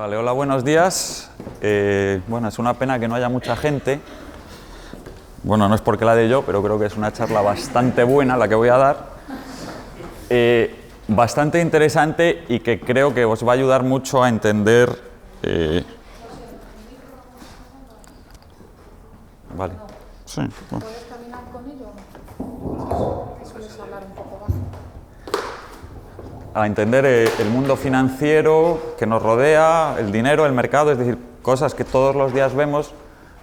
Vale, hola, buenos días. Bueno, es una pena que no haya mucha gente. Bueno, no es porque la dé yo, pero creo que es una charla bastante buena la que voy a dar. Bastante interesante y que creo que os va a ayudar mucho a entender... Vale. Sí, bueno. ¿Puedes caminar con ello? Sueles hablar un poco bajo. A entender el mundo financiero que nos rodea, el dinero, el mercado, es decir, cosas que todos los días vemos,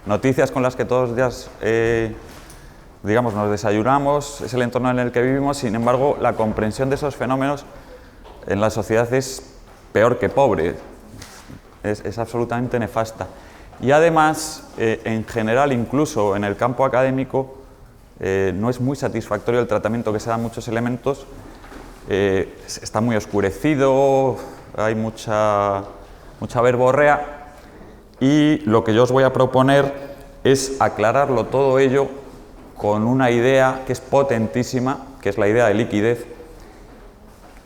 noticias con las que todos los días, digamos, nos desayunamos, es el entorno en el que vivimos. Sin embargo, la comprensión de esos fenómenos en la sociedad es peor que pobre, es absolutamente nefasta. Y además, en general, incluso en el campo académico, no es muy satisfactorio el tratamiento que se da a muchos elementos. Está muy oscurecido, hay mucha verborrea, y lo que yo os voy a proponer es aclararlo todo ello con una idea que es potentísima, que es la idea de liquidez,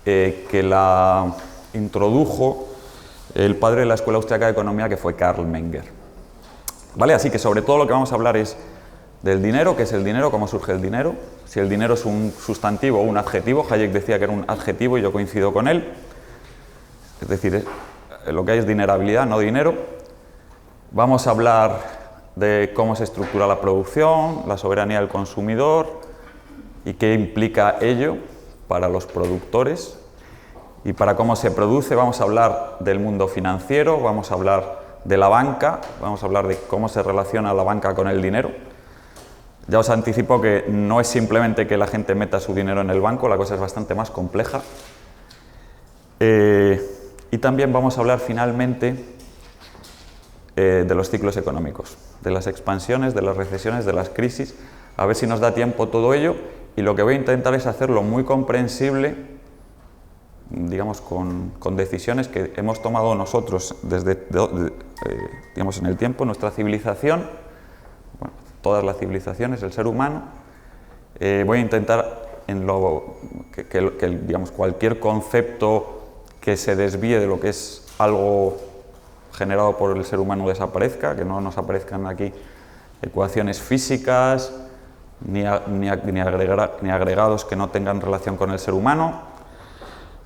que la introdujo el padre de la Escuela Austriaca de Economía, que fue Karl Menger. ¿Vale? Así que sobre todo lo que vamos a hablar es del dinero, qué es el dinero, cómo surge el dinero, si el dinero es un sustantivo o un adjetivo. Hayek decía que era un adjetivo y yo coincido con él. Es decir, lo que hay es dinerabilidad, no dinero. Vamos a hablar de cómo se estructura la producción, la soberanía del consumidor y qué implica ello para los productores. Y para cómo se produce vamos a hablar del mundo financiero, vamos a hablar de la banca, vamos a hablar de cómo se relaciona la banca con el dinero. Ya os anticipo que no es simplemente que la gente meta su dinero en el banco, la cosa es bastante más compleja. Y también vamos a hablar finalmente de los ciclos económicos, de las expansiones, de las recesiones, de las crisis, a ver si nos da tiempo todo ello, y lo que voy a intentar es hacerlo muy comprensible, digamos, con decisiones que hemos tomado nosotros desde, digamos, en el tiempo, nuestra civilización, bueno, todas las civilizaciones, el ser humano. Voy a intentar que digamos, cualquier concepto que se desvíe de lo que es algo generado por el ser humano desaparezca, que no nos aparezcan aquí ecuaciones físicas ni agregados que no tengan relación con el ser humano.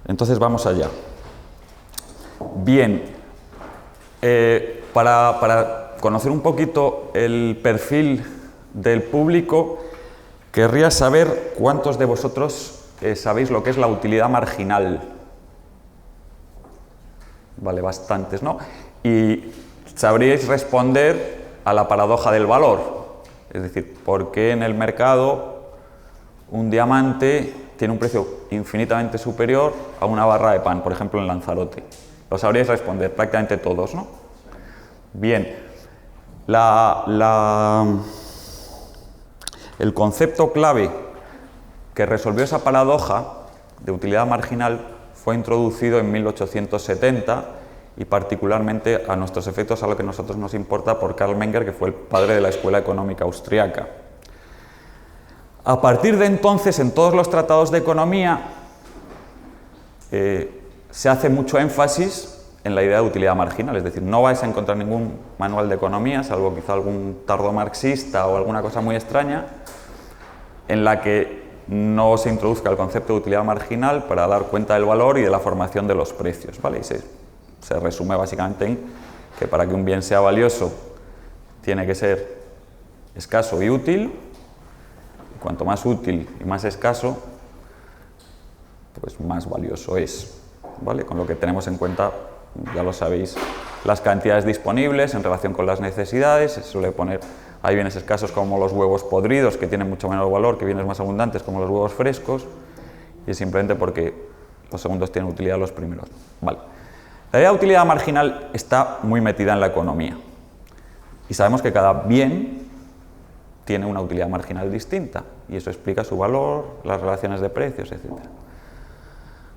Entonces vamos allá. Bien, para conocer un poquito el perfil del público, querría saber cuántos de vosotros sabéis lo que es la utilidad marginal. Vale, bastantes, ¿no? Y sabríais responder a la paradoja del valor. Es decir, ¿por qué en el mercado un diamante tiene un precio infinitamente superior a una barra de pan, por ejemplo, en Lanzarote? Lo sabríais responder, prácticamente todos, ¿no? Bien, el concepto clave que resolvió esa paradoja de utilidad marginal fue introducido en 1870 y particularmente a nuestros efectos, a lo que a nosotros nos importa, por Karl Menger, que fue el padre de la Escuela Económica Austriaca. A partir de entonces, en todos los tratados de economía, se hace mucho énfasis en la idea de utilidad marginal, es decir, no vais a encontrar ningún manual de economía, salvo quizá algún tardo marxista o alguna cosa muy extraña, en la que no se introduzca el concepto de utilidad marginal para dar cuenta del valor y de la formación de los precios, ¿vale? Y se resume básicamente en que para que un bien sea valioso tiene que ser escaso y útil. Cuanto más útil y más escaso, pues más valioso es, ¿vale? Con lo que tenemos en cuenta, ya lo sabéis, las cantidades disponibles en relación con las necesidades. Se suele poner, hay bienes escasos como los huevos podridos, que tienen mucho menor valor que bienes más abundantes como los huevos frescos, y es simplemente porque los segundos tienen utilidad los primeros. Vale. La idea de utilidad marginal está muy metida en la economía, y sabemos que cada bien tiene una utilidad marginal distinta, y eso explica su valor, las relaciones de precios, etc.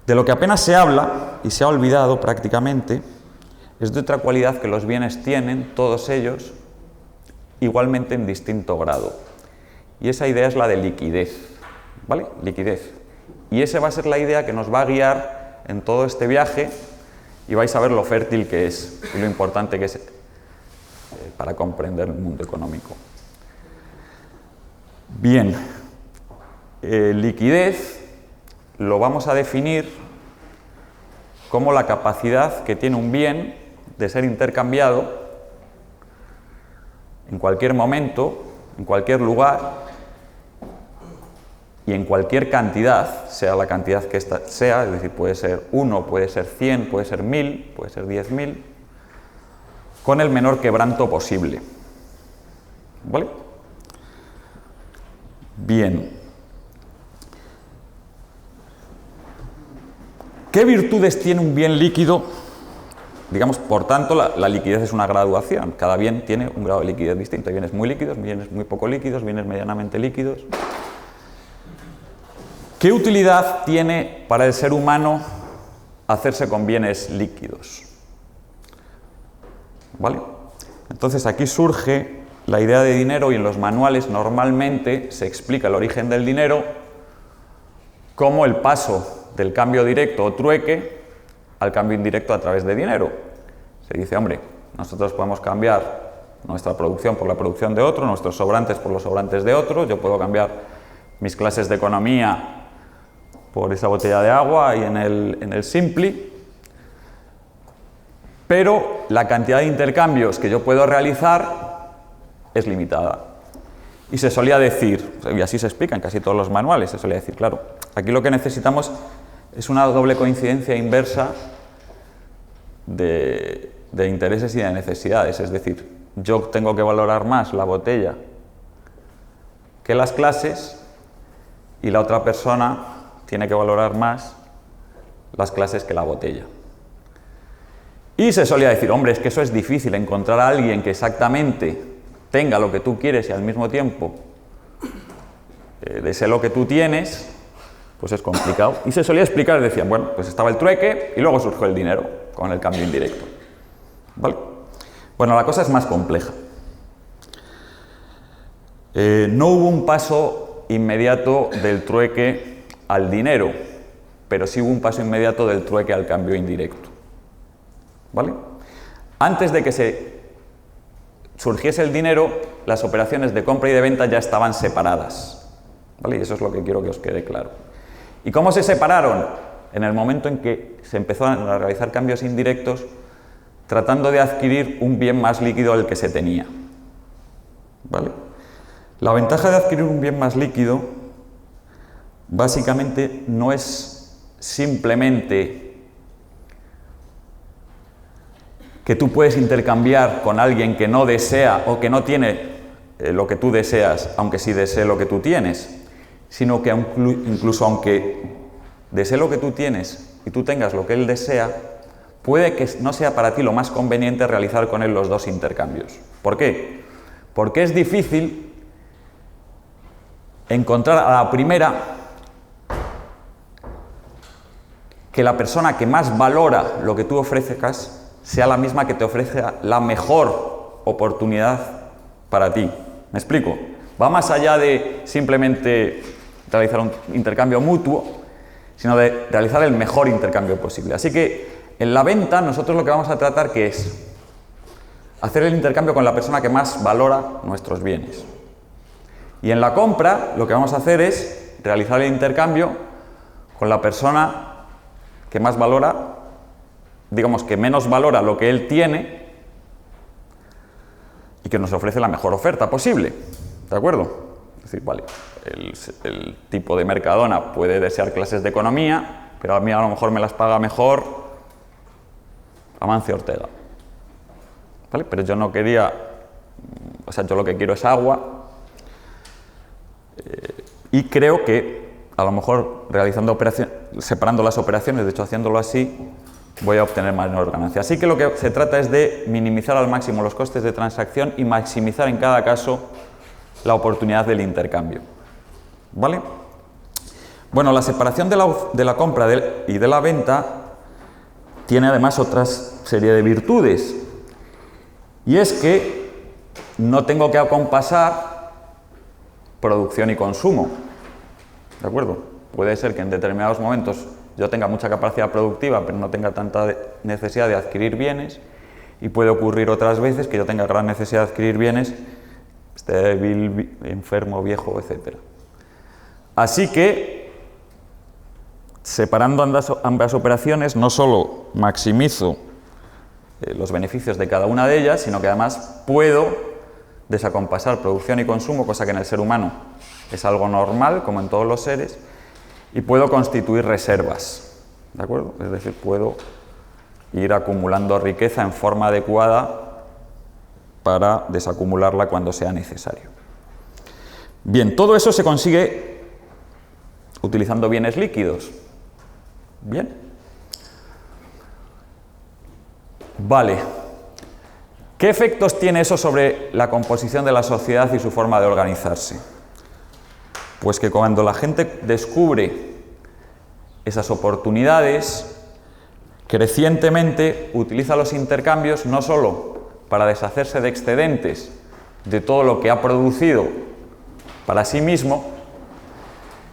De lo que apenas se habla, y se ha olvidado prácticamente, es de otra cualidad que los bienes tienen, todos ellos, igualmente en distinto grado. Y esa idea es la de liquidez, ¿vale? Liquidez. Y esa va a ser la idea que nos va a guiar en todo este viaje y vais a ver lo fértil que es y lo importante que es para comprender el mundo económico. Bien, liquidez lo vamos a definir como la capacidad que tiene un bien de ser intercambiado en cualquier momento, en cualquier lugar y en cualquier cantidad, sea la cantidad que ésta sea, es decir, puede ser 1, puede ser 100, puede ser 1000, puede ser 10.000, con el menor quebranto posible. ¿Vale? Bien. ¿Qué virtudes tiene un bien líquido? Digamos, por tanto, la liquidez es una graduación. Cada bien tiene un grado de liquidez distinto. Hay bienes muy líquidos, bienes muy poco líquidos, bienes medianamente líquidos. ¿Qué utilidad tiene para el ser humano hacerse con bienes líquidos? ¿Vale? Entonces aquí surge la idea de dinero y en los manuales normalmente se explica el origen del dinero como el paso del cambio directo o trueque al cambio indirecto a través de dinero. Se dice, hombre, nosotros podemos cambiar nuestra producción por la producción de otro, nuestros sobrantes por los sobrantes de otro, yo puedo cambiar mis clases de economía por esa botella de agua y en el Simply, pero la cantidad de intercambios que yo puedo realizar es limitada. Y se solía decir, y así se explica en casi todos los manuales, se solía decir, claro, aquí lo que necesitamos es una doble coincidencia inversa de intereses y de necesidades, es decir, yo tengo que valorar más la botella que las clases y la otra persona tiene que valorar más las clases que la botella. Y se solía decir, hombre, es que eso es difícil, encontrar a alguien que exactamente tenga lo que tú quieres y al mismo tiempo desee lo que tú tienes, pues es complicado. Y se solía explicar, decían, bueno, pues estaba el trueque y luego surgió el dinero con el cambio indirecto. ¿Vale? Bueno, la cosa es más compleja. No hubo un paso inmediato del trueque al dinero, pero sí hubo un paso inmediato del trueque al cambio indirecto. ¿Vale? Antes de que surgiese el dinero, las operaciones de compra y de venta ya estaban separadas. ¿Vale? Y eso es lo que quiero que os quede claro. ¿Y cómo se separaron? En el momento en que se empezaron a realizar cambios indirectos, tratando de adquirir un bien más líquido del que se tenía. ¿Vale? La ventaja de adquirir un bien más líquido básicamente no es simplemente que tú puedes intercambiar con alguien que no desea o que no tiene lo que tú deseas, aunque sí desee lo que tú tienes, sino que incluso aunque desee lo que tú tienes y tú tengas lo que él desea, puede que no sea para ti lo más conveniente realizar con él los dos intercambios. ¿Por qué? Porque es difícil encontrar a la primera que la persona que más valora lo que tú ofrezcas sea la misma que te ofrece la mejor oportunidad para ti. ¿Me explico? Va más allá de simplemente realizar un intercambio mutuo, sino de realizar el mejor intercambio posible. Así que en la venta nosotros lo que vamos a tratar que es hacer el intercambio con la persona que más valora nuestros bienes. Y en la compra lo que vamos a hacer es realizar el intercambio con la persona que más valora, digamos que menos valora lo que él tiene y que nos ofrece la mejor oferta posible. ¿De acuerdo? Es decir, vale, el tipo de Mercadona puede desear clases de economía, pero a mí a lo mejor me las paga mejor Amancio Ortega. ¿Vale? Pero yo no quería, o sea, yo lo que quiero es agua y creo que a lo mejor realizando operaciones, separando las operaciones, de hecho haciéndolo así, voy a obtener mayor ganancia. Así que lo que se trata es de minimizar al máximo los costes de transacción y maximizar en cada caso la oportunidad del intercambio. ¿Vale? Bueno, la separación de la compra y de la venta tiene además otra serie de virtudes. Y es que no tengo que acompasar producción y consumo. ¿De acuerdo? Puede ser que en determinados momentos yo tenga mucha capacidad productiva, pero no tenga tanta necesidad de adquirir bienes, y puede ocurrir otras veces que yo tenga gran necesidad de adquirir bienes, esté débil, enfermo, viejo, etc. Así que, separando ambas operaciones, no solo maximizo los beneficios de cada una de ellas, sino que además puedo desacompasar producción y consumo, cosa que en el ser humano es algo normal, como en todos los seres, y puedo constituir reservas, ¿de acuerdo? Es decir, puedo ir acumulando riqueza en forma adecuada para desacumularla cuando sea necesario. Bien, todo eso se consigue utilizando bienes líquidos. Bien. Vale. ¿Qué efectos tiene eso sobre la composición de la sociedad y su forma de organizarse? Pues que cuando la gente descubre esas oportunidades, crecientemente utiliza los intercambios no solo para deshacerse de excedentes de todo lo que ha producido para sí mismo,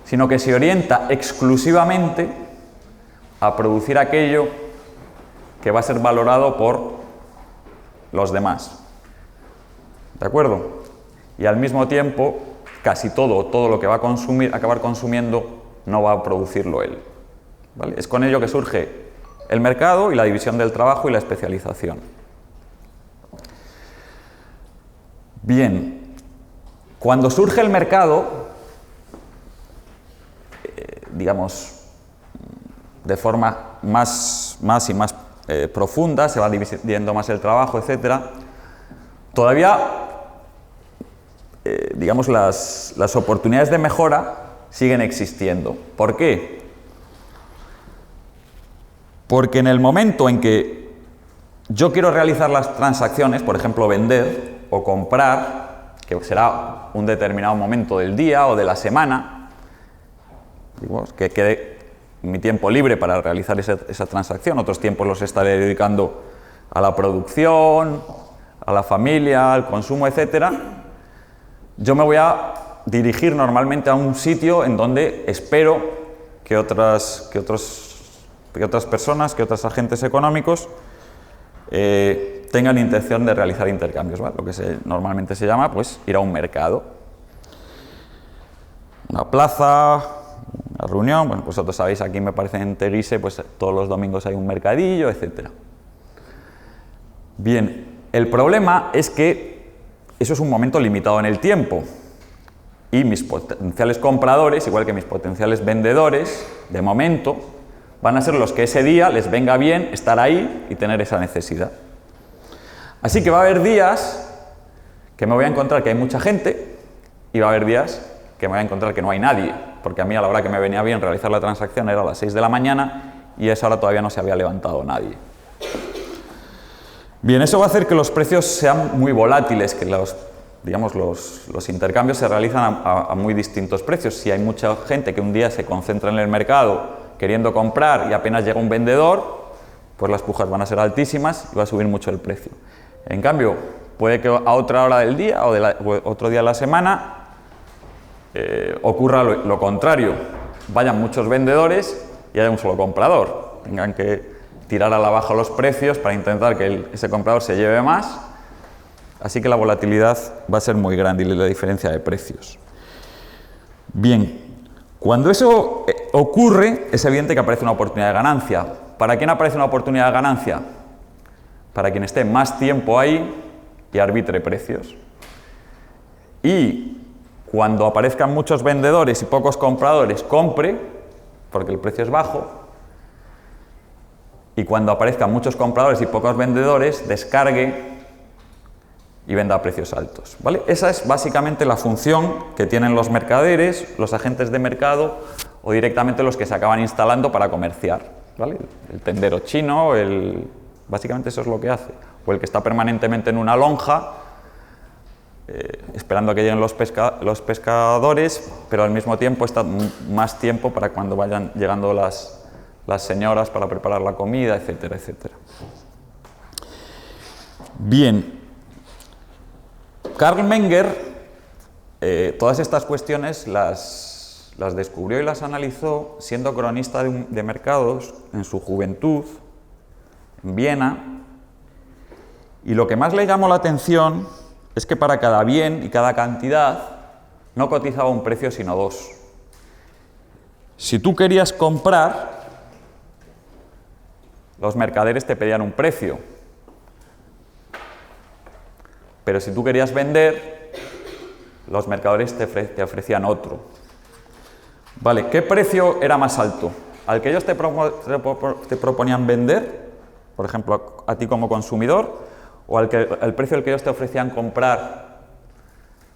sino que se orienta exclusivamente a producir aquello que va a ser valorado por los demás. ¿De acuerdo? Y al mismo tiempo, casi todo lo que va a acabar consumiendo, no va a producirlo él. ¿Vale? Es con ello que surge el mercado y la división del trabajo y la especialización. Bien, cuando surge el mercado, digamos, de forma más profunda, se va dividiendo más el trabajo, etc. Todavía, digamos, las oportunidades de mejora siguen existiendo. ¿Por qué? Porque en el momento en que yo quiero realizar las transacciones, por ejemplo, vender o comprar, que será un determinado momento del día o de la semana, digamos, que quede mi tiempo libre para realizar esa transacción, otros tiempos los estaré dedicando a la producción, a la familia, al consumo, etc. Yo me voy a dirigir normalmente a un sitio en donde espero que otras personas, que otros agentes económicos tengan intención de realizar intercambios, ¿vale? Lo que normalmente se llama, pues, ir a un mercado. Una plaza, una reunión, bueno, pues vosotros sabéis, aquí me parece en Teguise, pues todos los domingos hay un mercadillo, etc. Bien, el problema es que eso es un momento limitado en el tiempo y mis potenciales compradores, igual que mis potenciales vendedores, de momento, van a ser los que ese día les venga bien estar ahí y tener esa necesidad. Así que va a haber días que me voy a encontrar que hay mucha gente y va a haber días que me voy a encontrar que no hay nadie, porque a mí a la hora que me venía bien realizar la transacción era a las 6 de la mañana y a esa hora todavía no se había levantado nadie. Bien, eso va a hacer que los precios sean muy volátiles, que los intercambios se realizan a muy distintos precios. Si hay mucha gente que un día se concentra en el mercado queriendo comprar y apenas llega un vendedor, pues las pujas van a ser altísimas y va a subir mucho el precio. En cambio, puede que a otra hora del día o otro día de la semana ocurra lo contrario. Vayan muchos vendedores y haya un solo comprador. Tengan que tirar a la baja los precios para intentar que ese comprador se lleve más. Así que la volatilidad va a ser muy grande y la diferencia de precios. Bien, cuando eso ocurre, es evidente que aparece una oportunidad de ganancia. ¿Para quién aparece una oportunidad de ganancia? Para quien esté más tiempo ahí y arbitre precios. Y cuando aparezcan muchos vendedores y pocos compradores, compre, porque el precio es bajo. Y cuando aparezcan muchos compradores y pocos vendedores, descargue y venda a precios altos, ¿vale? Esa es básicamente la función que tienen los mercaderes, los agentes de mercado o directamente los que se acaban instalando para comerciar, ¿vale? El tendero chino, básicamente eso es lo que hace. O el que está permanentemente en una lonja esperando a que lleguen los pescadores, pero al mismo tiempo está más tiempo para cuando vayan llegando las señoras para preparar la comida, etcétera, etcétera. Bien. Karl Menger, todas estas cuestiones las las descubrió y las analizó siendo cronista de mercados en su juventud, en Viena, y lo que más le llamó la atención es que para cada bien y cada cantidad no cotizaba un precio sino dos. Si tú querías comprar, los mercaderes te pedían un precio, pero si tú querías vender, los mercaderes te ofrecían otro. Vale, ¿qué precio era más alto? ¿Al que ellos te proponían vender, por ejemplo, a ti como consumidor, o al precio al que ellos te ofrecían comprar,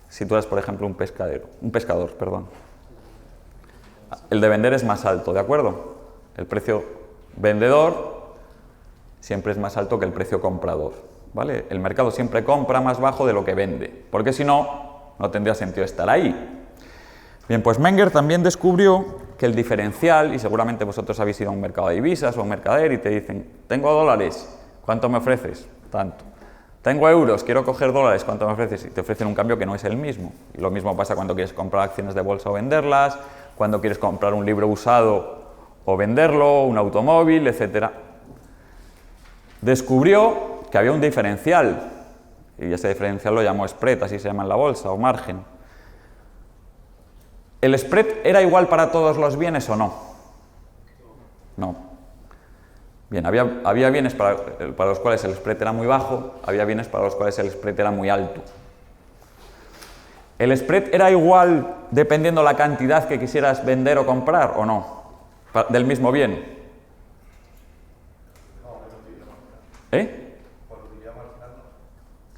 si tú eres, por ejemplo, un pescador, perdón? El de vender es más alto, ¿de acuerdo? El precio vendedor siempre es más alto que el precio comprador, ¿vale? El mercado siempre compra más bajo de lo que vende, porque si no, no tendría sentido estar ahí. Bien, pues Menger también descubrió que el diferencial, y seguramente vosotros habéis ido a un mercado de divisas o a un mercader y te dicen, tengo dólares, ¿cuánto me ofreces? Tanto. Tengo euros, quiero coger dólares, ¿cuánto me ofreces? Y te ofrecen un cambio que no es el mismo. Y lo mismo pasa cuando quieres comprar acciones de bolsa o venderlas, cuando quieres comprar un libro usado o venderlo, un automóvil, etc. Descubrió que había un diferencial, y ese diferencial lo llamó spread, así se llama en la bolsa, o margen. ¿El spread era igual para todos los bienes o no? No. Bien, había bienes para los cuales el spread era muy bajo, había bienes para los cuales el spread era muy alto. ¿El spread era igual dependiendo la cantidad que quisieras vender o comprar o no? Del mismo bien.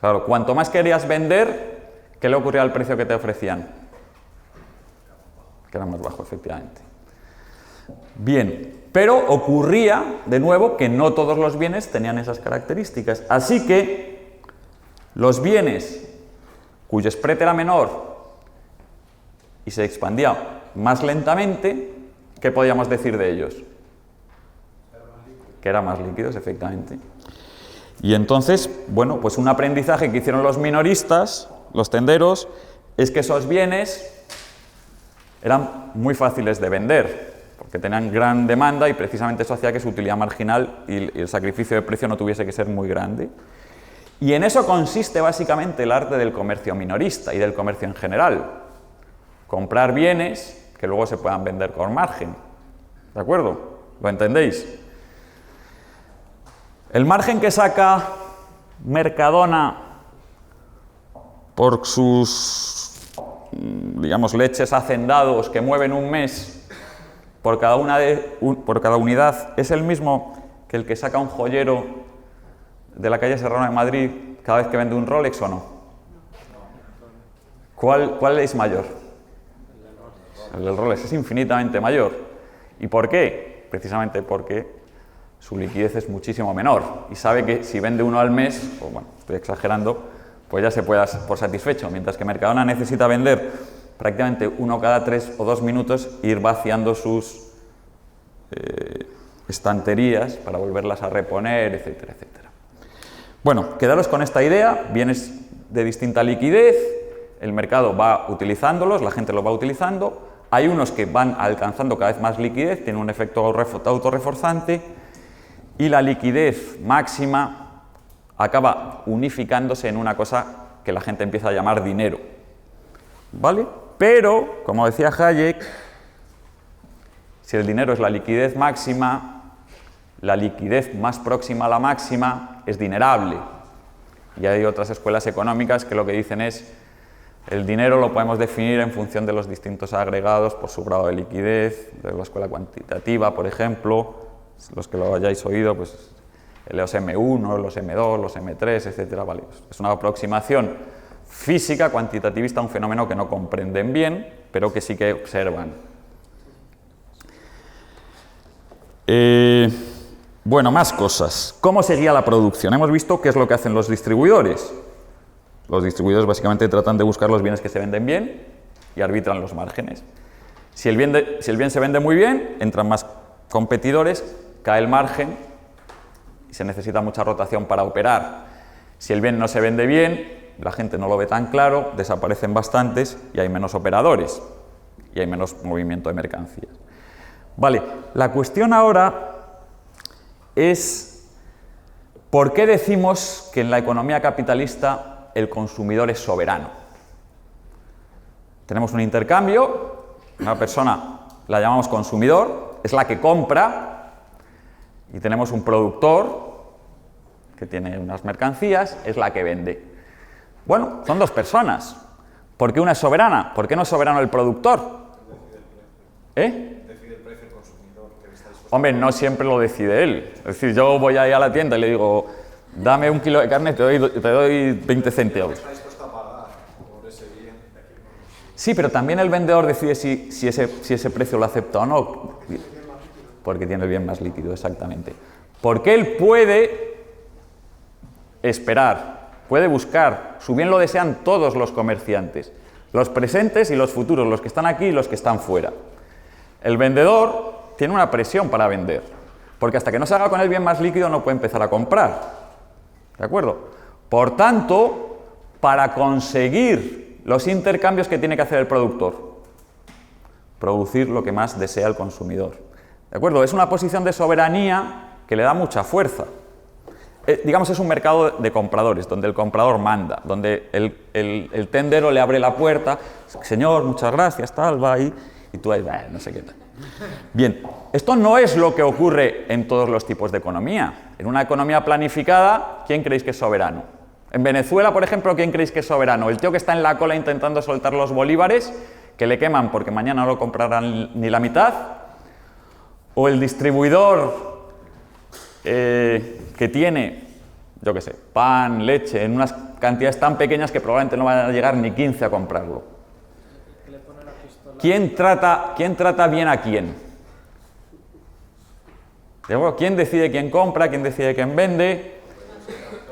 Claro, cuanto más querías vender, ¿qué le ocurría al precio que te ofrecían? Que era más bajo, efectivamente. Bien, pero ocurría, de nuevo, que no todos los bienes tenían esas características. Así que los bienes cuyo spread era menor y se expandía más lentamente, ¿qué podíamos decir de ellos? Que eran más líquidos, efectivamente. Y entonces, bueno, pues un aprendizaje que hicieron los minoristas, los tenderos, es que esos bienes eran muy fáciles de vender, porque tenían gran demanda y precisamente eso hacía que su utilidad marginal y el sacrificio de precio no tuviese que ser muy grande. Y en eso consiste básicamente el arte del comercio minorista y del comercio en general. Comprar bienes que luego se puedan vender con margen. ¿De acuerdo? ¿Lo entendéis? El margen que saca Mercadona por sus, digamos, leches hacendados que mueven un mes por cada unidad es el mismo que el que saca un joyero de la calle Serrano de Madrid cada vez que vende un Rolex o no. ¿Cuál es mayor? El del Rolex es infinitamente mayor. ¿Y por qué? Precisamente porque su liquidez es muchísimo menor y sabe que si vende uno al mes, pues bueno, estoy exagerando, pues ya se puede dar por satisfecho, mientras que Mercadona necesita vender prácticamente uno cada 3 o 2 minutos e ir vaciando sus estanterías para volverlas a reponer, etcétera, etcétera. Bueno, quedaros con esta idea, bienes de distinta liquidez, el mercado va utilizándolos, la gente los va utilizando, hay unos que van alcanzando cada vez más liquidez, tienen un efecto autorreforzante, y la liquidez máxima acaba unificándose en una cosa que la gente empieza a llamar dinero. ¿Vale? Pero, como decía Hayek, si el dinero es la liquidez máxima, la liquidez más próxima a la máxima es dinerable. Y hay otras escuelas económicas que lo que dicen es el dinero lo podemos definir en función de los distintos agregados por su grado de liquidez, de la escuela cuantitativa, por ejemplo. Los que lo hayáis oído, pues los M1, los M2, los M3, etcétera, ¿vale? Es una aproximación física, cuantitativista, a un fenómeno que no comprenden bien, pero que sí que observan. Bueno, más cosas. ¿Cómo seguía la producción? Hemos visto qué es lo que hacen los distribuidores. Los distribuidores básicamente tratan de buscar los bienes que se venden bien y arbitran los márgenes. Si el bien se vende muy bien, entran más competidores, cae el margen y se necesita mucha rotación para operar. Si el bien no se vende bien, la gente no lo ve tan claro, desaparecen bastantes y hay menos operadores. y hay menos movimiento de mercancías. Vale, la cuestión ahora es ¿por qué decimos que en la economía capitalista el consumidor es soberano? Tenemos un intercambio, una persona la llamamos consumidor, es la que compra, y tenemos un productor que tiene unas mercancías, es la que vende. Bueno, son dos personas. ¿Por qué una es soberana? ¿Por qué no es soberano el productor? Decide el precio el consumidor que está dispuesto. Hombre, no siempre lo decide él. Es decir, yo voy ahí a la tienda y le digo, dame 1 kilo de carne, te doy 20 céntimos. Está dispuesto a pagar por ese bien. Sí, pero también el vendedor decide si ese precio lo acepta o no. Porque tiene el bien más líquido, exactamente. Porque él puede esperar, puede buscar. Su bien lo desean todos los comerciantes. Los presentes y los futuros, los que están aquí y los que están fuera. El vendedor tiene una presión para vender. Porque hasta que no se haga con el bien más líquido no puede empezar a comprar. ¿De acuerdo? Por tanto, para conseguir los intercambios que tiene que hacer el productor, producir lo que más desea el consumidor. ¿De acuerdo? Es una posición de soberanía que le da mucha fuerza. Digamos, es un mercado de compradores, donde el comprador manda, donde el tendero le abre la puerta, señor, muchas gracias, tal, va ahí, y tú ahí, no sé qué tal. Bien, esto no es lo que ocurre en todos los tipos de economía. En una economía planificada, ¿quién creéis que es soberano? En Venezuela, por ejemplo, ¿quién creéis que es soberano? ¿El tío que está en la cola intentando soltar los bolívares, que le queman porque mañana no lo comprarán ni la mitad? ¿O el distribuidor que tiene, yo qué sé, pan, leche, en unas cantidades tan pequeñas que probablemente no van a llegar ni 15 a comprarlo? ¿Quién trata bien a quién? ¿De acuerdo? ¿Quién decide quién compra? ¿Quién decide quién vende?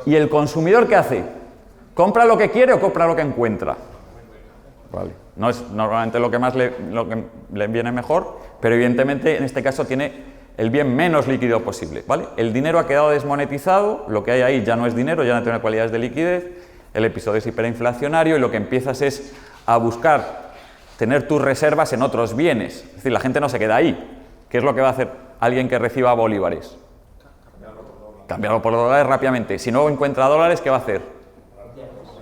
¿Y el consumidor qué hace? ¿Compra lo que quiere o compra lo que encuentra? Vale. No es normalmente lo que más le viene mejor, pero evidentemente en este caso tiene el bien menos líquido posible, ¿vale? El dinero ha quedado desmonetizado, lo que hay ahí ya no es dinero, ya no tiene cualidades de liquidez, el episodio es hiperinflacionario y lo que empiezas es a buscar tener tus reservas en otros bienes. Es decir, la gente no se queda ahí. ¿Qué es lo que va a hacer alguien que reciba bolívares? Cambiarlo por dólares rápidamente. Si no encuentra dólares, ¿qué va a hacer?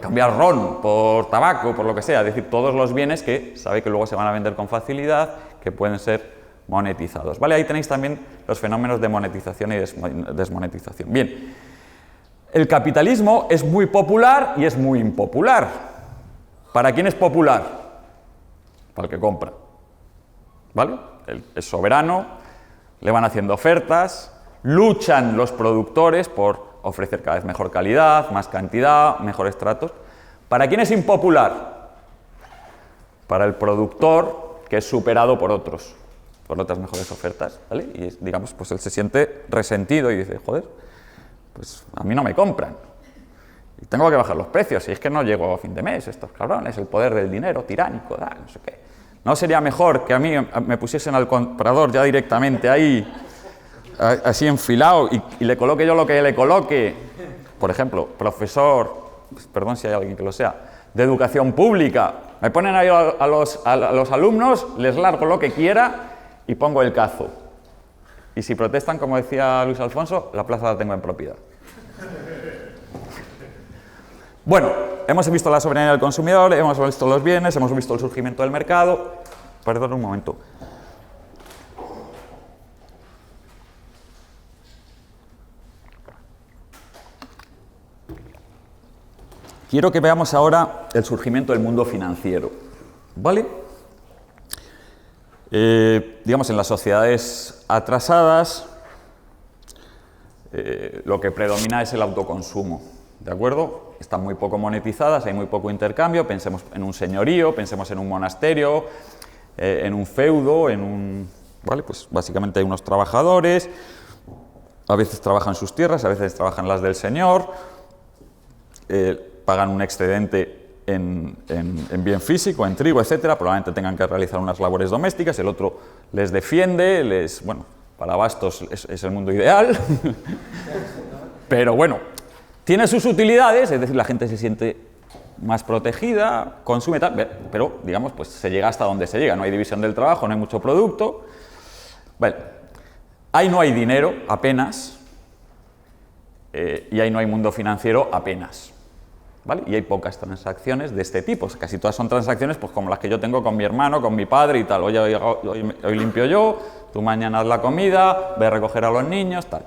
Cambiar ron por tabaco, por lo que sea. Es decir, todos los bienes que sabe que luego se van a vender con facilidad, que pueden ser monetizados. ¿Vale? Ahí tenéis también los fenómenos de monetización y desmonetización. Bien, el capitalismo es muy popular y es muy impopular. ¿Para quién es popular? Para el que compra. ¿Vale? Es soberano, le van haciendo ofertas, luchan los productores por ofrecer cada vez mejor calidad, más cantidad, mejores tratos. ¿Para quién es impopular? Para el productor que es superado por otros, por otras mejores ofertas, ¿vale? Y digamos, pues él se siente resentido y dice, joder, pues a mí no me compran. Y tengo que bajar los precios, y es que no llego a fin de mes, estos cabrones, el poder del dinero tiránico, no sé qué. ¿No sería mejor que a mí me pusiesen al comprador ya directamente ahí, así enfilado, y le coloque yo lo que le coloque? Por ejemplo, profesor, perdón si hay alguien que lo sea, de educación pública. Me ponen ahí a los alumnos, les largo lo que quiera y pongo el cazo. Y si protestan, como decía Luis Alfonso, la plaza la tengo en propiedad. Bueno, hemos visto la soberanía del consumidor, hemos visto los bienes, hemos visto el surgimiento del mercado. Perdón un momento. Quiero que veamos ahora el surgimiento del mundo financiero, ¿vale? Digamos, en las sociedades atrasadas, lo que predomina es el autoconsumo, ¿de acuerdo? Están muy poco monetizadas, hay muy poco intercambio, pensemos en un señorío, pensemos en un monasterio, en un feudo, ¿vale? Pues básicamente hay unos trabajadores, a veces trabajan sus tierras, a veces trabajan las del señor, pagan un excedente en bien físico, en trigo, etcétera, probablemente tengan que realizar unas labores domésticas, el otro les defiende, bueno, para bastos es el mundo ideal, pero bueno, tiene sus utilidades, es decir, la gente se siente más protegida, consume tal, pero digamos, pues se llega hasta donde se llega, no hay división del trabajo, no hay mucho producto. Vale. Ahí no hay dinero, apenas, y ahí no hay mundo financiero, apenas. ¿Vale? Y hay pocas transacciones de este tipo, casi todas son transacciones pues, como las que yo tengo con mi hermano, con mi padre y tal. Hoy limpio yo, tú mañana haz la comida, ve a recoger a los niños, tal.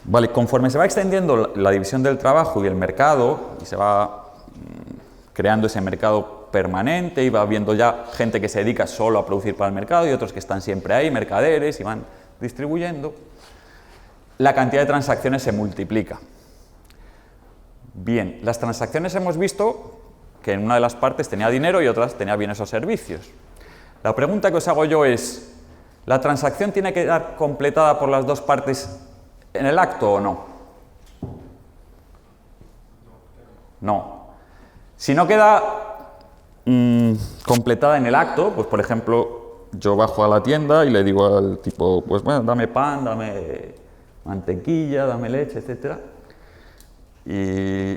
Vale, conforme se va extendiendo la división del trabajo y el mercado, y se va creando ese mercado permanente, y va habiendo ya gente que se dedica solo a producir para el mercado y otros que están siempre ahí, mercaderes, y van distribuyendo, la cantidad de transacciones se multiplica. Bien, las transacciones hemos visto que en una de las partes tenía dinero y otras tenía bienes o servicios. La pregunta que os hago yo es, ¿la transacción tiene que quedar completada por las dos partes en el acto o no? No. Si no queda completada en el acto, pues por ejemplo, yo bajo a la tienda y le digo al tipo, pues bueno, dame pan, dame mantequilla, dame leche, etcétera. Y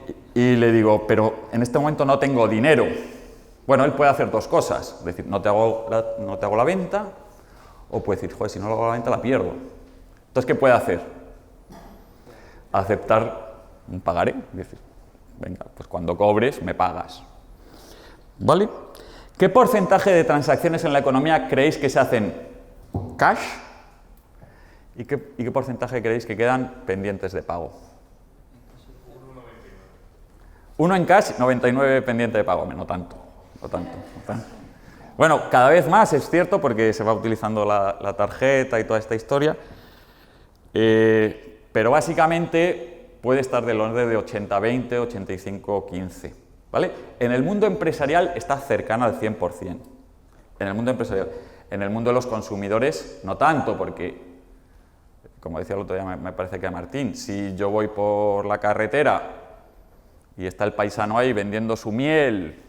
le digo, pero en este momento no tengo dinero. Bueno, él puede hacer dos cosas, es decir, no te hago la venta, o puede decir, joder, si no lo hago la venta la pierdo. Entonces, ¿qué puede hacer? Aceptar un pagaré, es decir, venga, pues cuando cobres me pagas. ¿Vale? ¿Qué porcentaje de transacciones en la economía creéis que se hacen cash? ¿Y qué porcentaje creéis que quedan pendientes de pago? 1 en cash, 99 pendiente de pago, no tanto. Bueno, cada vez más es cierto porque se va utilizando la tarjeta y toda esta historia, pero básicamente puede estar del orden de 80-20, 85-15, ¿vale? En el mundo empresarial está cercana al 100%, en el mundo empresarial. En el mundo de los consumidores no tanto, porque, como decía el otro día, me parece que a Martín, si yo voy por la carretera y está el paisano ahí vendiendo su miel,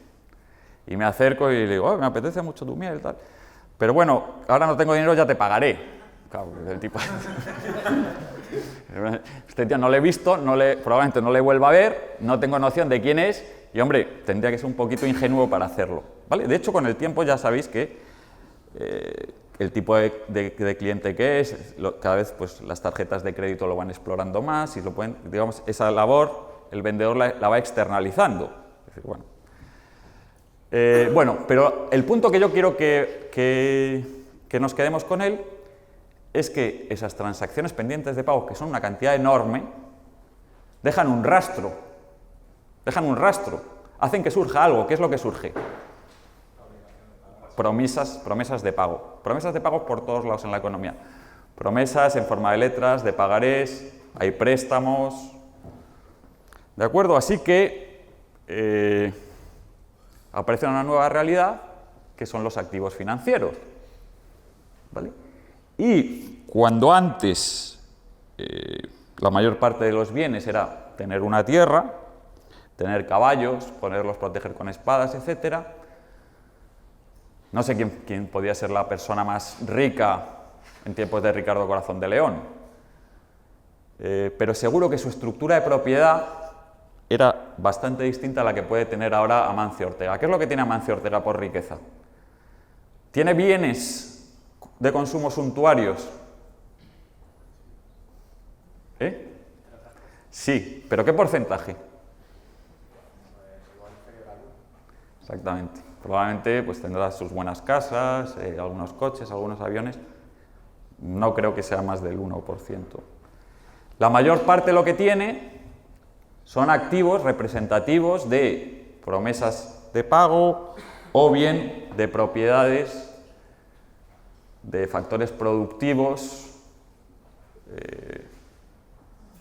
y me acerco y le digo, oh, me apetece mucho tu miel, tal. Pero bueno, ahora no tengo dinero, ya te pagaré. Claro, el tipo... Este tío no le he visto, probablemente no le vuelva a ver, no tengo noción de quién es, y hombre, tendría que ser un poquito ingenuo para hacerlo, ¿vale? De hecho, con el tiempo ya sabéis que el tipo de cliente que es, cada vez pues, las tarjetas de crédito lo van explorando más, y lo pueden, digamos, esa labor el vendedor la va externalizando. Es decir, bueno, pero el punto que yo quiero que nos quedemos con él es que esas transacciones pendientes de pago, que son una cantidad enorme, dejan un rastro, hacen que surja algo. ¿Qué es lo que surge? Promesas de pago. Promesas de pago por todos lados en la economía. Promesas en forma de letras, de pagarés, hay préstamos. ¿De acuerdo? Así que aparece una nueva realidad que son los activos financieros. ¿Vale? Y cuando antes la mayor parte de los bienes era tener una tierra, tener caballos, poderlos proteger con espadas, etc. No sé quién podía ser la persona más rica en tiempos de Ricardo Corazón de León, pero seguro que su estructura de propiedad era bastante distinta a la que puede tener ahora Amancio Ortega. ¿Qué es lo que tiene Amancio Ortega por riqueza? ¿Tiene bienes de consumo suntuarios? Sí, pero ¿qué porcentaje? Exactamente. Probablemente pues, tendrá sus buenas casas, algunos coches, algunos aviones. No creo que sea más del 1%. La mayor parte de lo que tiene son activos representativos de promesas de pago o bien de propiedades, de factores productivos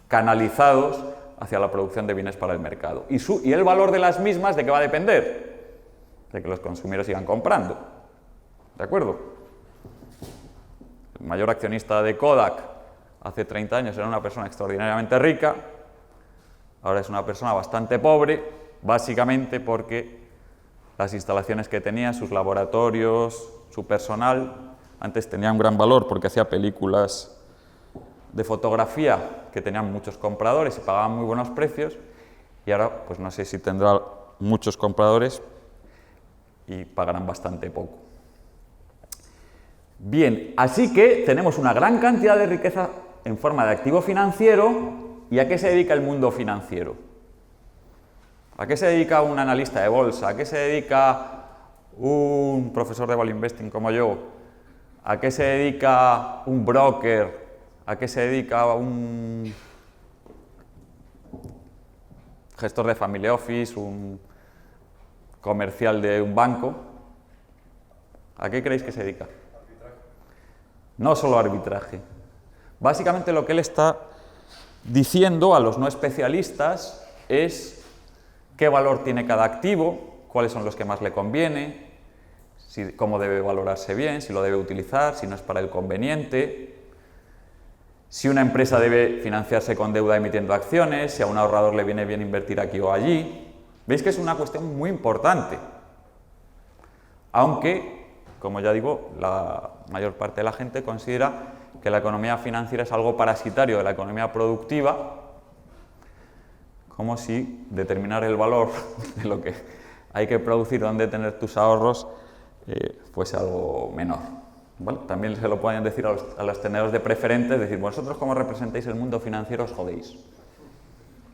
canalizados hacia la producción de bienes para el mercado. Y el valor de las mismas, ¿de qué va a depender? De que los consumidores sigan comprando. ¿De acuerdo? El mayor accionista de Kodak hace 30 años era una persona extraordinariamente rica. Ahora es una persona bastante pobre, básicamente porque las instalaciones que tenía, sus laboratorios, su personal, antes tenían un gran valor porque hacía películas de fotografía que tenían muchos compradores y pagaban muy buenos precios, y ahora pues no sé si tendrá muchos compradores y pagarán bastante poco. Bien, así que tenemos una gran cantidad de riqueza en forma de activo financiero. ¿Y a qué se dedica el mundo financiero? ¿A qué se dedica un analista de bolsa? ¿A qué se dedica un profesor de value investing como yo? ¿A qué se dedica un broker? ¿A qué se dedica un gestor de family office, un comercial de un banco? ¿A qué creéis que se dedica? No solo arbitraje. Básicamente lo que él está diciendo a los no especialistas es qué valor tiene cada activo, cuáles son los que más le conviene, cómo debe valorarse bien, si lo debe utilizar, si no es para él conveniente, si una empresa debe financiarse con deuda emitiendo acciones, si a un ahorrador le viene bien invertir aquí o allí. Veis que es una cuestión muy importante, aunque, como ya digo, la mayor parte de la gente considera que la economía financiera es algo parasitario de la economía productiva, como si determinar el valor de lo que hay que producir, dónde tener tus ahorros, fuese algo menor. ¿Vale? También se lo pueden decir a los tenedores de preferentes, decir, vosotros como representáis el mundo financiero os jodéis.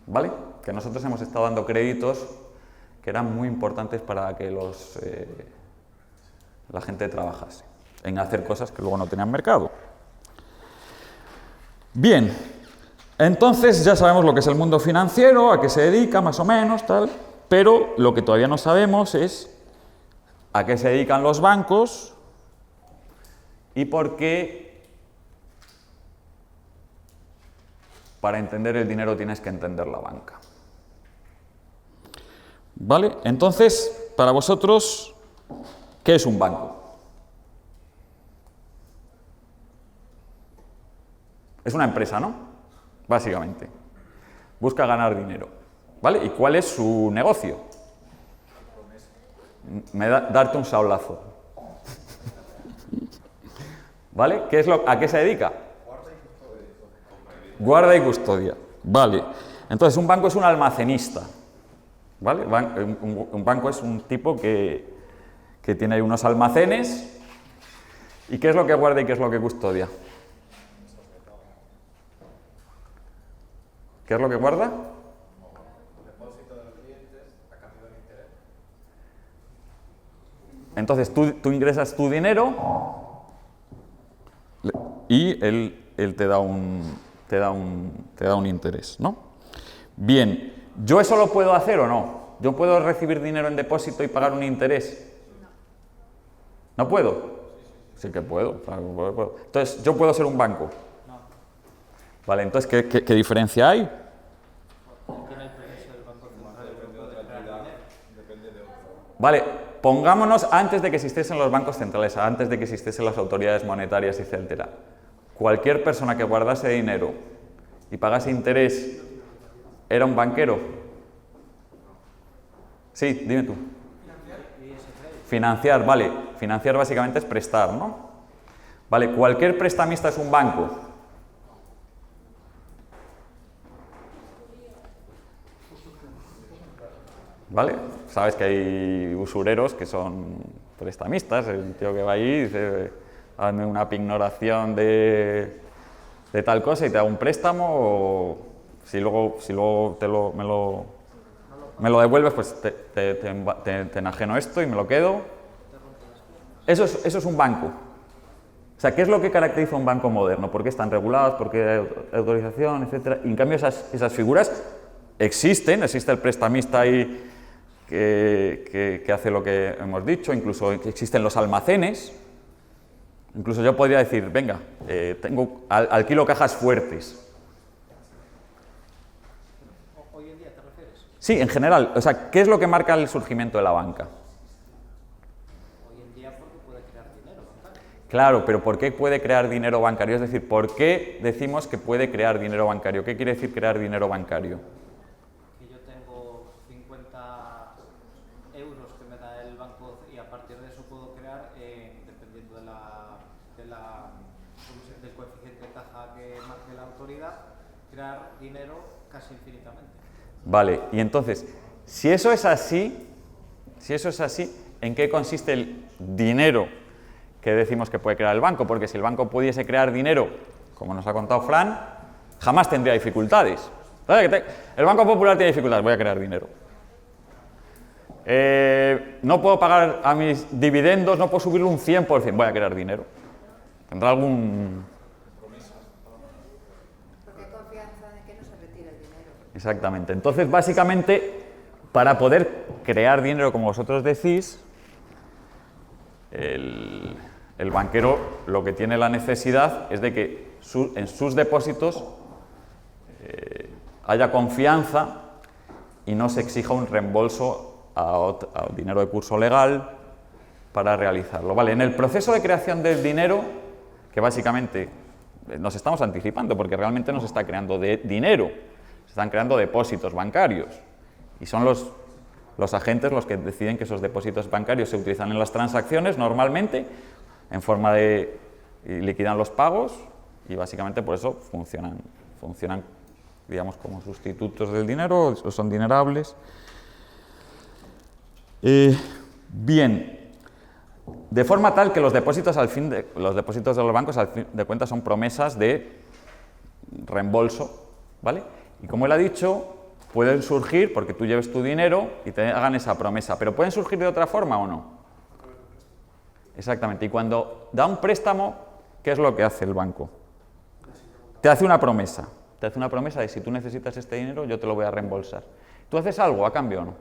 ¿Vale? Que nosotros hemos estado dando créditos que eran muy importantes para que la gente trabajase en hacer cosas que luego no tenían mercado. Bien, entonces ya sabemos lo que es el mundo financiero, a qué se dedica más o menos, tal, pero lo que todavía no sabemos es a qué se dedican los bancos y por qué para entender el dinero tienes que entender la banca. ¿Vale? Entonces, para vosotros, ¿qué es un banco? Es una empresa, ¿no? Básicamente. Busca ganar dinero. ¿Vale? ¿Y cuál es su negocio? Darte un sablazo. ¿Vale? ¿A qué se dedica? Guarda y custodia. Vale. Entonces, un banco es un almacenista. ¿Vale? Un banco es un tipo que tiene ahí unos almacenes. ¿Y qué es lo que guarda y qué es lo que custodia? ¿Qué es lo que guarda? Depósito de los clientes a cambio de interés. Entonces tú ingresas tu dinero y él te da un interés, ¿no? Bien, ¿yo eso lo puedo hacer o no? ¿Yo puedo recibir dinero en depósito y pagar un interés? ¿No puedo? Sí que puedo, claro, puedo. Entonces, ¿yo puedo ser un banco? Vale, entonces, ¿qué diferencia hay? Vale, pongámonos antes de que existiesen los bancos centrales, antes de que existiesen las autoridades monetarias, etc. Cualquier persona que guardase dinero y pagase interés, ¿era un banquero? Sí, dime tú. Financiar, vale. Financiar básicamente es prestar, ¿no? Vale, ¿cualquier prestamista es un banco? ¿Vale? Sabes que hay usureros que son prestamistas, el tío que va allí y dice, hazme una pignoración de tal cosa y te da un préstamo, o si luego me lo devuelves, pues te enajeno esto y me lo quedo. Eso es un banco. O sea, ¿qué es lo que caracteriza a un banco moderno? ¿Por qué están regulados? ¿Por qué hay autorización, etcétera? Y en cambio esas figuras existe el prestamista ahí que hace lo que hemos dicho, incluso existen los almacenes. Incluso yo podría decir, venga, alquilo cajas fuertes. ¿Hoy en día te refieres? Sí, en general. O sea, ¿qué es lo que marca el surgimiento de la banca? Hoy en día porque puede crear dinero bancario. Claro, pero ¿por qué puede crear dinero bancario? Es decir, ¿por qué decimos que puede crear dinero bancario? ¿Qué quiere decir crear dinero bancario? Que yo tengo 50 euros que me da el banco y a partir de eso puedo crear, dependiendo del coeficiente de caja que marque la autoridad, crear dinero casi infinitamente. Vale, y entonces, si eso es así, ¿en qué consiste el dinero que decimos que puede crear el banco? Porque si el banco pudiese crear dinero, como nos ha contado Fran, jamás tendría dificultades. ¿Vale? El Banco Popular tiene dificultades, voy a crear dinero. No puedo pagar a mis dividendos, no puedo subirlo un 100%, voy a crear dinero. ¿Tendrá algún...? Porque hay confianza de que no se retire el dinero. Exactamente. Entonces, básicamente, para poder crear dinero, como vosotros decís, el banquero lo que tiene la necesidad es de que en sus depósitos haya confianza y no se exija un reembolso a dinero de curso legal para realizarlo. Vale, en el proceso de creación del dinero, que básicamente nos estamos anticipando porque realmente no se está creando dinero, se están creando depósitos bancarios y son los agentes los que deciden que esos depósitos bancarios se utilizan en las transacciones normalmente en forma de y liquidan los pagos y básicamente por eso funcionan digamos como sustitutos del dinero, son dinerables. Bien, de forma tal que los depósitos los depósitos de los bancos al fin de cuentas son promesas de reembolso, ¿vale? Y como él ha dicho, pueden surgir porque tú lleves tu dinero y te hagan esa promesa, pero pueden surgir de otra forma o no. Exactamente, y cuando da un préstamo, ¿qué es lo que hace el banco? Te hace una promesa de si tú necesitas este dinero, yo te lo voy a reembolsar. ¿Tú haces algo a cambio o no?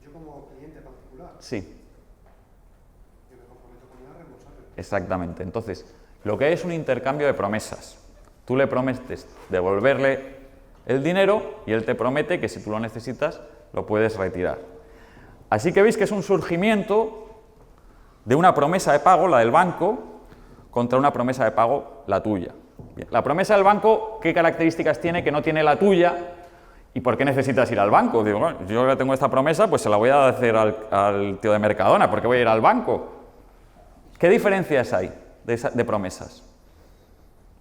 Yo como cliente particular. Sí. Yo me comprometo con él a reembolsarle. Exactamente. Entonces, lo que hay es un intercambio de promesas. Tú le prometes devolverle el dinero y él te promete que si tú lo necesitas, lo puedes retirar. Así que veis que es un surgimiento de una promesa de pago, la del banco, contra una promesa de pago, la tuya. Bien. La promesa del banco, ¿qué características tiene que no tiene la tuya? ¿Y por qué necesitas ir al banco? Digo, bueno, yo ya tengo esta promesa, pues se la voy a hacer al tío de Mercadona, ¿por qué voy a ir al banco? ¿Qué diferencias hay de promesas?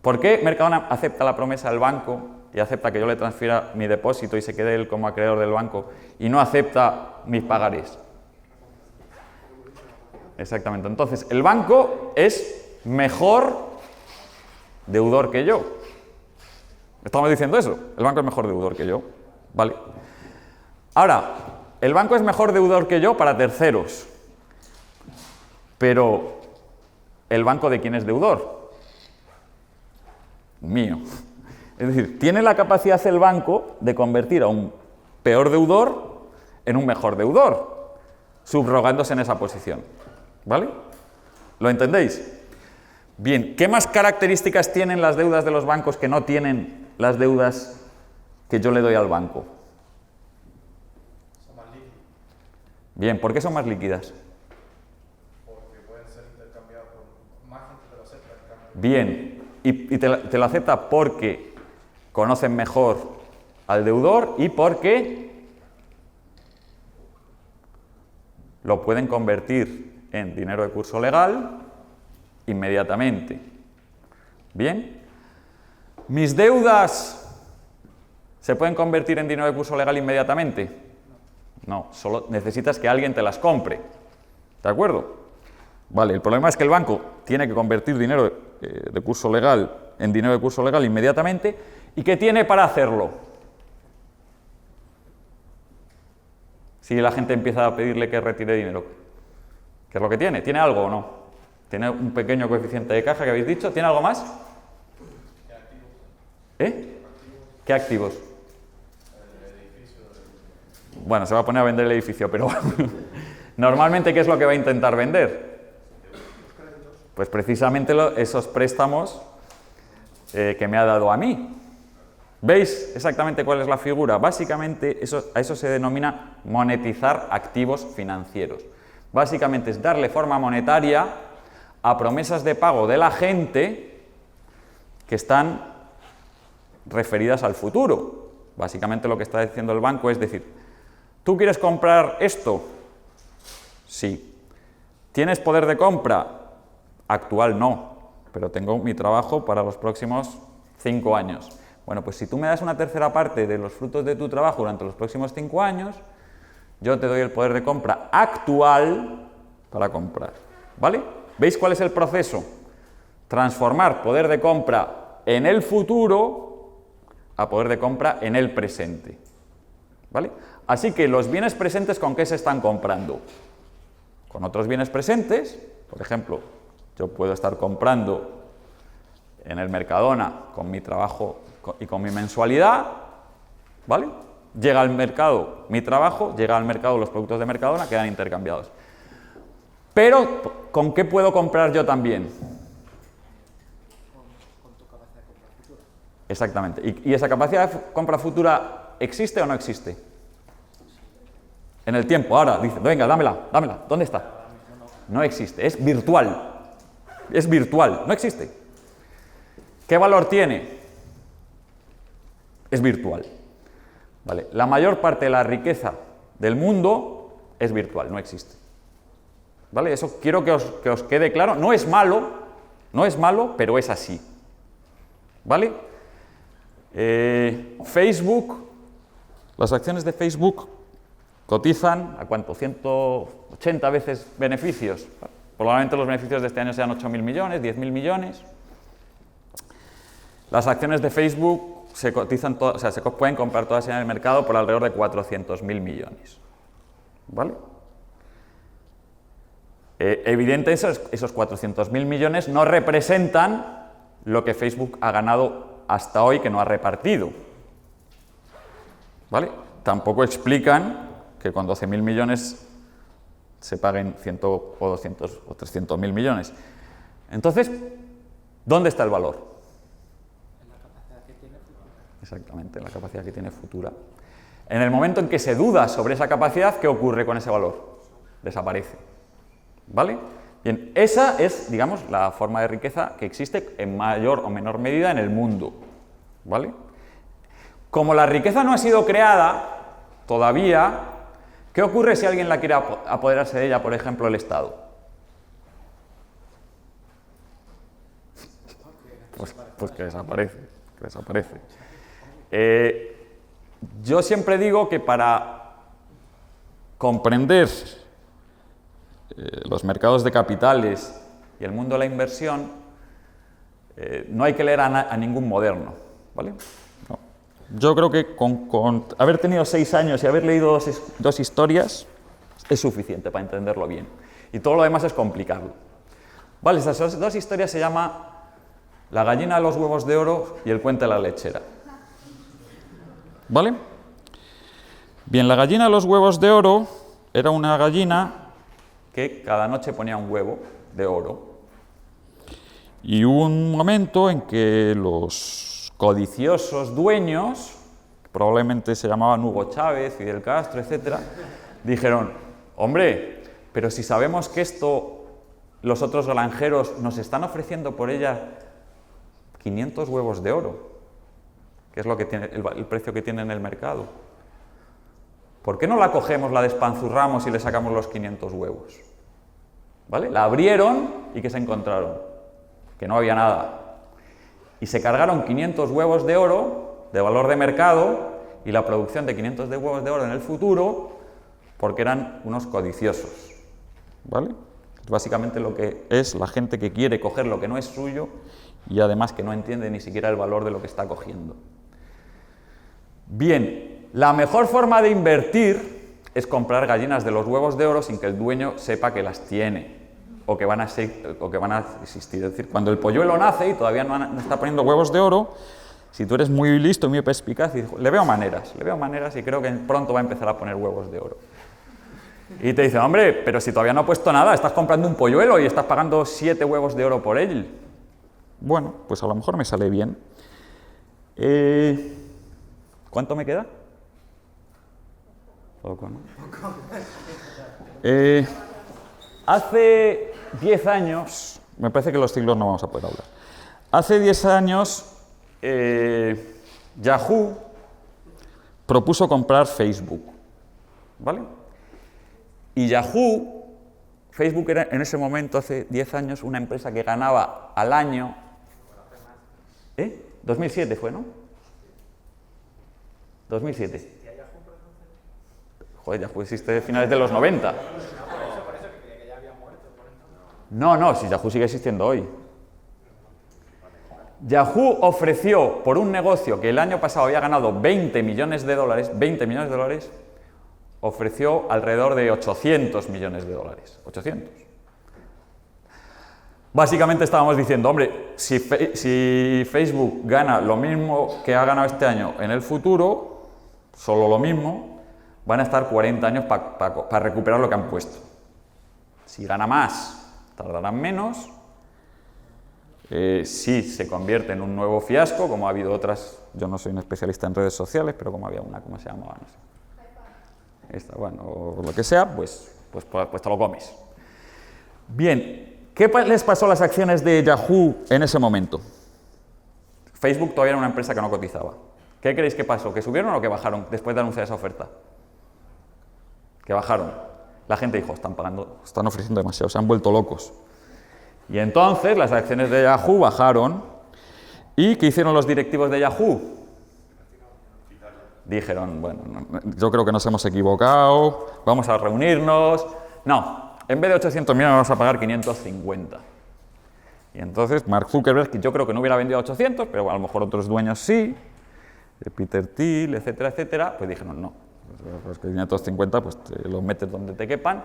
¿Por qué Mercadona acepta la promesa del banco y acepta que yo le transfiera mi depósito y se quede él como acreedor del banco y no acepta mis pagarés? Exactamente. Entonces, el banco es mejor deudor que yo. Estamos diciendo eso. El banco es mejor deudor que yo. ¿Vale? Ahora, el banco es mejor deudor que yo para terceros. Pero, ¿el banco de quién es deudor? Mío. Es decir, tiene la capacidad el banco de convertir a un peor deudor en un mejor deudor, subrogándose en esa posición. ¿Vale? ¿Lo entendéis? Bien, ¿qué más características tienen las deudas de los bancos que no tienen las deudas que yo le doy al banco? Son más líquidas, Bien, ¿por qué son más líquidas? porque pueden ser intercambiadas por más gente te lo acepta en cambio. Bien, y te lo acepta porque conocen mejor al deudor y porque lo pueden convertir en dinero de curso legal inmediatamente. Bien, ¿mis deudas se pueden convertir en dinero de curso legal inmediatamente? No, solo necesitas que alguien te las compre. ¿De acuerdo? Vale, el problema es que el banco tiene que convertir dinero de curso legal en dinero de curso legal inmediatamente. ¿Y qué tiene para hacerlo? Si la gente empieza a pedirle que retire dinero, ¿qué es lo que tiene? ¿Tiene algo o no? ¿Tiene un pequeño coeficiente de caja que habéis dicho? ¿Tiene algo más? ¿Eh? ¿Qué activos? Bueno, se va a poner a vender el edificio, pero normalmente, ¿qué es lo que va a intentar vender? Pues precisamente esos préstamos que me ha dado a mí. ¿Veis exactamente cuál es la figura? Básicamente, a eso se denomina monetizar activos financieros. Básicamente es darle forma monetaria a promesas de pago de la gente que están referidas al futuro. Básicamente lo que está diciendo el banco es decir, ¿tú quieres comprar esto? Sí. ¿Tienes poder de compra? Actual no, pero tengo mi trabajo para los próximos 5 años. Bueno, pues si tú me das una tercera parte de los frutos de tu trabajo durante los próximos 5 años, yo te doy el poder de compra actual para comprar, ¿vale? ¿Veis cuál es el proceso? Transformar poder de compra en el futuro a poder de compra en el presente, ¿vale? Así que los bienes presentes, ¿con qué se están comprando? Con otros bienes presentes. Por ejemplo, yo puedo estar comprando en el Mercadona con mi trabajo y con mi mensualidad, ¿vale? Llega al mercado mi trabajo, llega al mercado los productos de Mercadona, quedan intercambiados. Pero, ¿con qué puedo comprar yo también? Con tu capacidad de compra futura. Exactamente. ¿Y esa capacidad de compra futura existe o no existe? En el tiempo, ahora, dice, venga, dámela, ¿dónde está? No existe, es virtual. Es virtual, no existe. ¿Qué valor tiene? Es virtual. ¿Vale? La mayor parte de la riqueza del mundo es virtual, no existe. ¿Vale? Eso quiero que os quede claro. No es malo, pero es así. ¿Vale? Facebook, las acciones de Facebook cotizan, ¿a cuánto? 180 veces beneficios. Probablemente los beneficios de este año sean 8.000 millones, 10.000 millones. Las acciones de Facebook se cotizan, se pueden comprar todas en el mercado por alrededor de 400.000 millones. ¿Vale? Evidentemente, esos 400.000 millones no representan lo que Facebook ha ganado hasta hoy que no ha repartido. ¿Vale? Tampoco explican que con 12.000 millones se paguen 100 o 200 o 300.000 millones. Entonces, ¿dónde está el valor? En la capacidad que tiene futura. Exactamente, en la capacidad que tiene futura. En el momento en que se duda sobre esa capacidad, ¿qué ocurre con ese valor? Desaparece. ¿Vale? Bien, esa es, digamos, la forma de riqueza que existe en mayor o menor medida en el mundo. ¿Vale? Como la riqueza no ha sido creada todavía, ¿qué ocurre si alguien la quiere apoderarse de ella, por ejemplo, el Estado? Pues que desaparece, yo siempre digo que para comprender los mercados de capitales y el mundo de la inversión, no hay que leer a ningún moderno, ¿vale? No. Yo creo que con haber tenido 6 años y haber leído dos historias es suficiente para entenderlo bien. Y todo lo demás es complicarlo. Vale, esas 2 historias se llaman La gallina de los huevos de oro y El cuento de la lechera. ¿Vale? Bien, la gallina de los huevos de oro era una gallina que cada noche ponía un huevo de oro. Y hubo un momento en que los codiciosos dueños, probablemente se llamaban Hugo Chávez, Fidel Castro, etc., dijeron, hombre, pero si sabemos que esto los otros granjeros nos están ofreciendo por ella 500 huevos de oro, que es lo que tiene, el precio que tiene en el mercado, ¿por qué no la cogemos, la despanzurramos y le sacamos los 500 huevos? ¿Vale? La abrieron y ¿qué se encontraron? Que no había nada. Y se cargaron 500 huevos de oro de valor de mercado y la producción de 500 de huevos de oro en el futuro porque eran unos codiciosos. ¿Vale? Es básicamente lo que es la gente que quiere coger lo que no es suyo y además que no entiende ni siquiera el valor de lo que está cogiendo. Bien, la mejor forma de invertir es comprar gallinas de los huevos de oro sin que el dueño sepa que las tiene o que van a existir. Es decir, cuando el polluelo nace y todavía no está poniendo huevos de oro, si tú eres muy listo y muy perspicaz, le veo maneras y creo que pronto va a empezar a poner huevos de oro. Y te dicen, hombre, pero si todavía no ha puesto nada, estás comprando un polluelo y estás pagando 7 huevos de oro por él. Bueno, pues a lo mejor me sale bien. ¿Cuánto me queda? Poco, ¿no? Hace 10 años, me parece que los siglos no vamos a poder hablar. Hace 10 años, Yahoo propuso comprar Facebook, ¿vale? Y Facebook era en ese momento, hace 10 años, una empresa que ganaba al año... 2007 fue, ¿no? 2007. Joder, Yahoo existe a finales de los 90. No, si Yahoo sigue existiendo hoy. Yahoo ofreció por un negocio que el año pasado había ganado 20 millones de dólares, ofreció alrededor de 800 millones de dólares. 800. Básicamente estábamos diciendo, hombre, si Facebook gana lo mismo que ha ganado este año en el futuro, solo lo mismo, van a estar 40 años para recuperar lo que han puesto. Si gana más, tardarán menos. Si se convierte en un nuevo fiasco, como ha habido otras, yo no soy un especialista en redes sociales, pero como había una, ¿cómo se llamaba? No sé. Esta, bueno, o lo que sea, pues te lo comes. Bien. ¿Qué les pasó a las acciones de Yahoo en ese momento? Facebook todavía era una empresa que no cotizaba. ¿Qué creéis que pasó? ¿Que subieron o que bajaron después de anunciar esa oferta? Que bajaron. La gente dijo, están ofreciendo demasiado, se han vuelto locos. Y entonces las acciones de Yahoo bajaron. ¿Y qué hicieron los directivos de Yahoo? Dijeron, bueno, yo creo que nos hemos equivocado, vamos a reunirnos. No. En vez de 800 millones vamos a pagar 550. Y entonces Mark Zuckerberg, que yo creo que no hubiera vendido a 800, pero a lo mejor otros dueños sí, Peter Thiel, etcétera, etcétera, pues dijeron no, los 550 pues te los metes donde te quepan,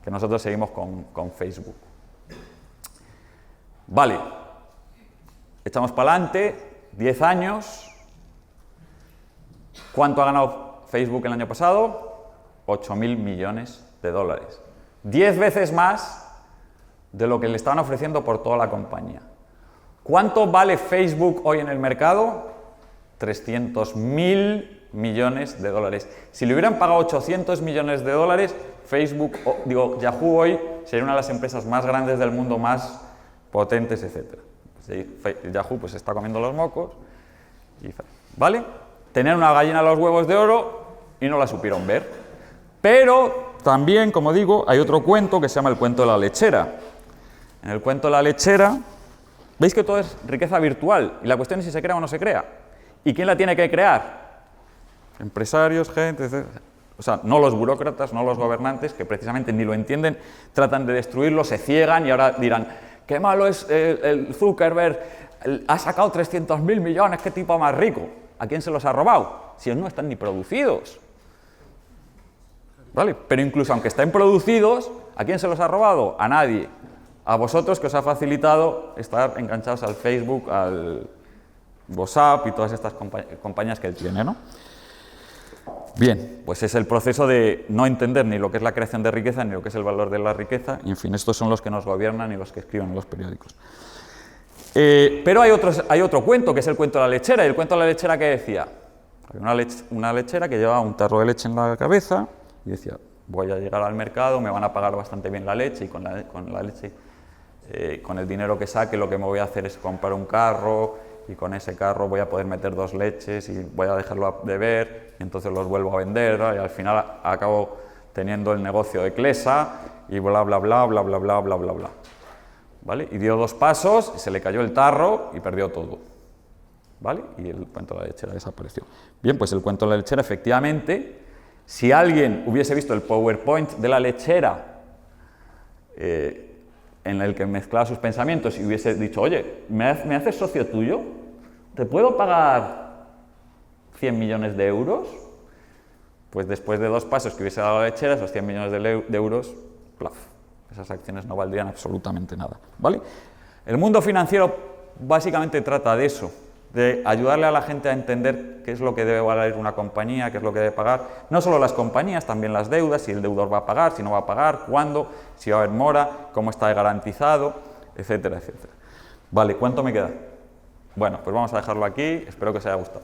que nosotros seguimos con Facebook. Vale, echamos para adelante, 10 años. ¿Cuánto ha ganado Facebook el año pasado? 8.000 millones de dólares. 10 veces más de lo que le estaban ofreciendo por toda la compañía. ¿Cuánto vale Facebook hoy en el mercado? 300.000 millones de dólares. Si le hubieran pagado 800 millones de dólares, Yahoo hoy sería una de las empresas más grandes del mundo, más potentes, etc. Yahoo pues está comiendo los mocos. ¿Vale? Tenían una gallina a los huevos de oro y no la supieron ver. Pero también, como digo, hay otro cuento que se llama el cuento de la lechera. En el cuento de la lechera, veis que todo es riqueza virtual y la cuestión es si se crea o no se crea. ¿Y quién la tiene que crear? Empresarios, gente, etc. O sea, no los burócratas, no los gobernantes, que precisamente ni lo entienden, tratan de destruirlo, se ciegan y ahora dirán, qué malo es el Zuckerberg, ha sacado 300.000 millones, qué tipo más rico. ¿A quién se los ha robado? Si no están ni producidos. ¿Vale? Pero incluso aunque estén producidos, ¿a quién se los ha robado? A nadie. A vosotros, que os ha facilitado estar enganchados al Facebook, al WhatsApp y todas estas compañías que él tiene, ¿no? Bien, pues es el proceso de no entender ni lo que es la creación de riqueza ni lo que es el valor de la riqueza, y en fin, estos son los que nos gobiernan y los que escriben en los periódicos. Pero hay otro cuento, que es el cuento de la lechera. ¿Y el cuento de la lechera qué decía? Había una lechera que llevaba un tarro de leche en la cabeza y decía, voy a llegar al mercado, me van a pagar bastante bien la leche, y con la leche, con el dinero que saque, lo que me voy a hacer es comprar un carro, y con ese carro voy a poder meter 2 leches y voy a dejarlo a beber, y entonces los vuelvo a vender, ¿no? Y al final acabo teniendo el negocio de Clesa y bla, bla, bla, bla, bla, bla, bla, bla, bla. ¿Vale? Y dio 2 pasos, y se le cayó el tarro y perdió todo. ¿Vale? Y el cuento de la lechera desapareció. Bien, pues el cuento de la lechera, efectivamente, si alguien hubiese visto el PowerPoint de la lechera en el que mezclaba sus pensamientos y hubiese dicho, oye, ¿me haces socio tuyo? ¿Te puedo pagar 100 millones de euros? Pues después de 2 pasos que hubiese dado la lechera, esos 100 millones de euros, plaf, esas acciones no valdrían absolutamente nada. ¿Vale? El mundo financiero básicamente trata de eso, de ayudarle a la gente a entender qué es lo que debe valer una compañía, qué es lo que debe pagar, no solo las compañías, también las deudas, si el deudor va a pagar, si no va a pagar, cuándo, si va a haber mora, cómo está garantizado, etcétera, etcétera. Vale, ¿cuánto me queda? Bueno, pues vamos a dejarlo aquí, espero que os haya gustado.